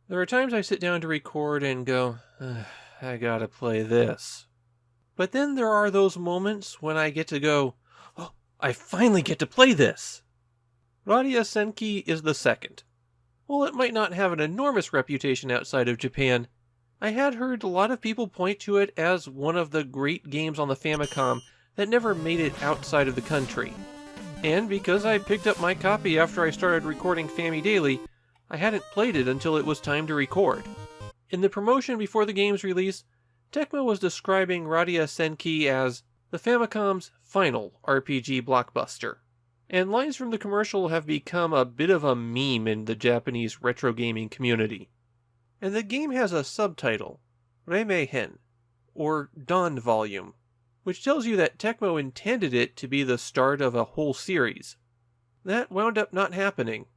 There are times I sit down to record and go, I gotta play this. But then there are those moments when I get to go, oh, I finally get to play this. Radia Senki is the second. While it might not have an enormous reputation outside of Japan, I had heard a lot of people point to it as one of the great games on the Famicom that never made it outside of the country. And because I picked up my copy after I started recording Famidaily, I hadn't played it until it was time to record. In the promotion before the game's release, Tecmo was describing Radia Senki as the Famicom's final RPG blockbuster. And lines from the commercial have become a bit of a meme in the Japanese retro gaming community. And the game has a subtitle, Reimeihen, or Dawn Volume, which tells you that Tecmo intended it to be the start of a whole series. That wound up not happening.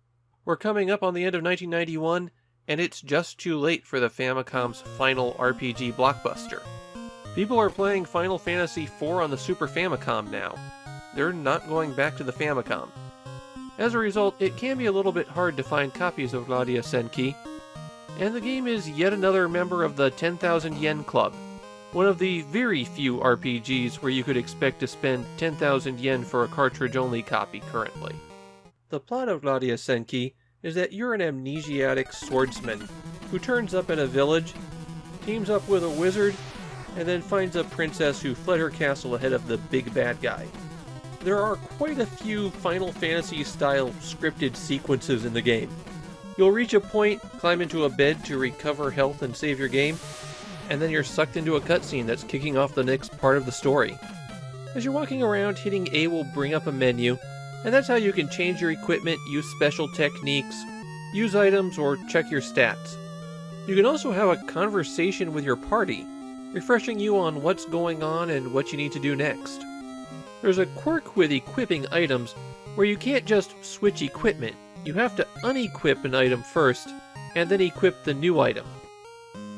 We're coming up on the end of 1991, and it's just too late for the Famicom's final RPG blockbuster. People are playing Final Fantasy IV on the Super Famicom now. They're not going back to the Famicom. As a result, it can be a little bit hard to find copies of Radia Senki, and the game is yet another member of the 10,000 yen club, one of the very few RPGs where you could expect to spend 10,000 yen for a cartridge-only copy currently. The plot of Radia Senki is that you're an amnesiac swordsman who turns up in a village, teams up with a wizard, and then finds a princess who fled her castle ahead of the big bad guy. There are quite a few Final Fantasy-style scripted sequences in the game. You'll reach a point, climb into a bed to recover health and save your game, and then you're sucked into a cutscene that's kicking off the next part of the story. As you're walking around, hitting A will bring up a menu, and that's how you can change your equipment, use special techniques, use items, or check your stats. You can also have a conversation with your party, refreshing you on what's going on and what you need to do next. There's a quirk with equipping items where you can't just switch equipment. You have to unequip an item first, and then equip the new item.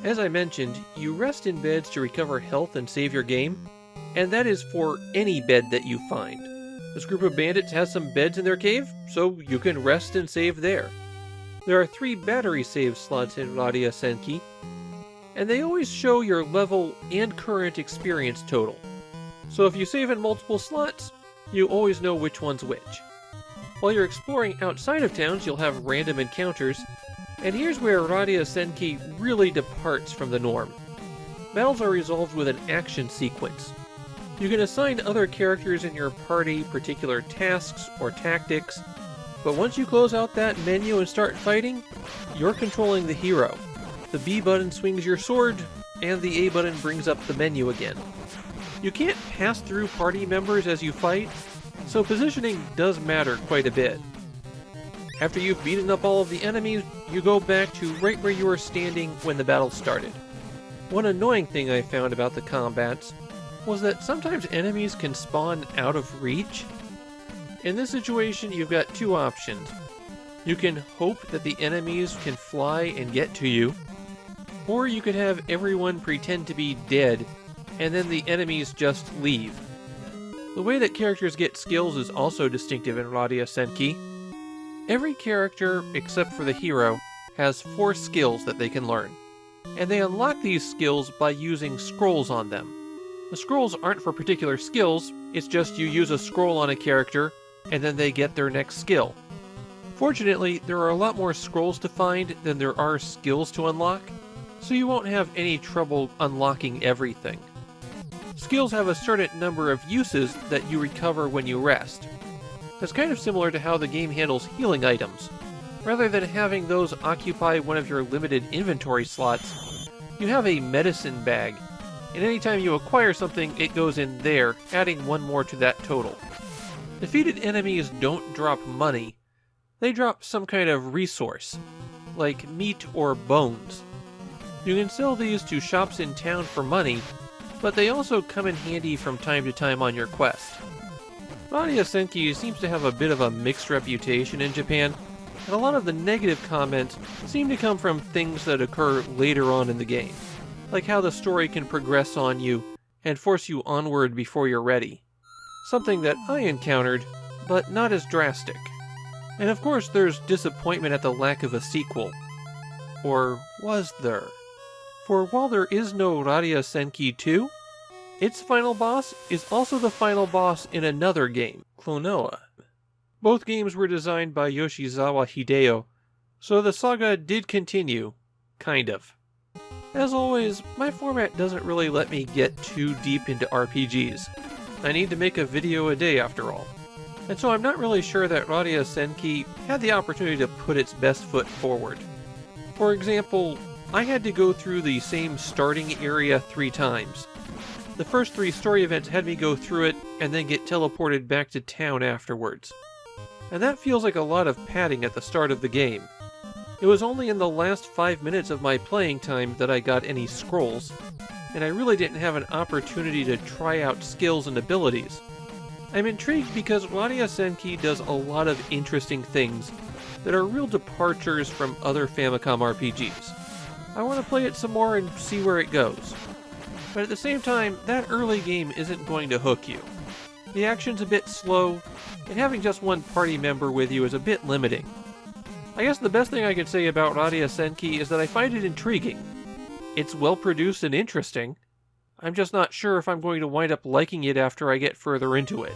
As I mentioned, you rest in beds to recover health and save your game, and that is for any bed that you find. This group of bandits has some beds in their cave, so you can rest and save there. There are 3 battery save slots in Radia Senki, and they always show your level and current experience total. So if you save in multiple slots, you always know which one's which. While you're exploring outside of towns, you'll have random encounters, and here's where Radia Senki really departs from the norm. Battles are resolved with an action sequence. You can assign other characters in your party particular tasks or tactics, but once you close out that menu and start fighting, you're controlling the hero. The B button swings your sword, and the A button brings up the menu again. You can't pass through party members as you fight, so positioning does matter quite a bit. After you've beaten up all of the enemies, you go back to right where you were standing when the battle started. One annoying thing I found about the combats was that sometimes enemies can spawn out of reach. In this situation, you've got 2 options. You can hope that the enemies can fly and get to you, or you could have everyone pretend to be dead, and then the enemies just leave. The way that characters get skills is also distinctive in Radia Senki. Every character, except for the hero, has 4 skills that they can learn, and they unlock these skills by using scrolls on them. The scrolls aren't for particular skills, it's just you use a scroll on a character, and then they get their next skill. Fortunately, there are a lot more scrolls to find than there are skills to unlock, so you won't have any trouble unlocking everything. Skills have a certain number of uses that you recover when you rest. That's kind of similar to how the game handles healing items. Rather than having those occupy one of your limited inventory slots, you have a medicine bag, and anytime you acquire something, it goes in there, adding 1 more to that total. Defeated enemies don't drop money, they drop some kind of resource, like meat or bones. You can sell these to shops in town for money, but they also come in handy from time to time on your quest. Radia Senki seems to have a bit of a mixed reputation in Japan, and a lot of the negative comments seem to come from things that occur later on in the game, like how the story can progress on you and force you onward before you're ready. Something that I encountered, but not as drastic. And of course there's disappointment at the lack of a sequel. Or was there? For while there is no Radia Senki 2, its final boss is also the final boss in another game, Klonoa. Both games were designed by Yoshizawa Hideo, so the saga did continue, kind of. As always, my format doesn't really let me get too deep into RPGs. I need to make a video a day after all. And so I'm not really sure that Radia Senki had the opportunity to put its best foot forward. For example, I had to go through the same starting area 3 times. The first 3 story events had me go through it and then get teleported back to town afterwards. And that feels like a lot of padding at the start of the game. It was only in the last 5 minutes of my playing time that I got any scrolls, and I really didn't have an opportunity to try out skills and abilities. I'm intrigued because Radia Senki does a lot of interesting things that are real departures from other Famicom RPGs. I want to play it some more and see where it goes. But at the same time, that early game isn't going to hook you. The action's a bit slow, and having just one party member with you is a bit limiting. I guess the best thing I could say about Radia Senki is that I find it intriguing. It's well produced and interesting. I'm just not sure if I'm going to wind up liking it after I get further into it.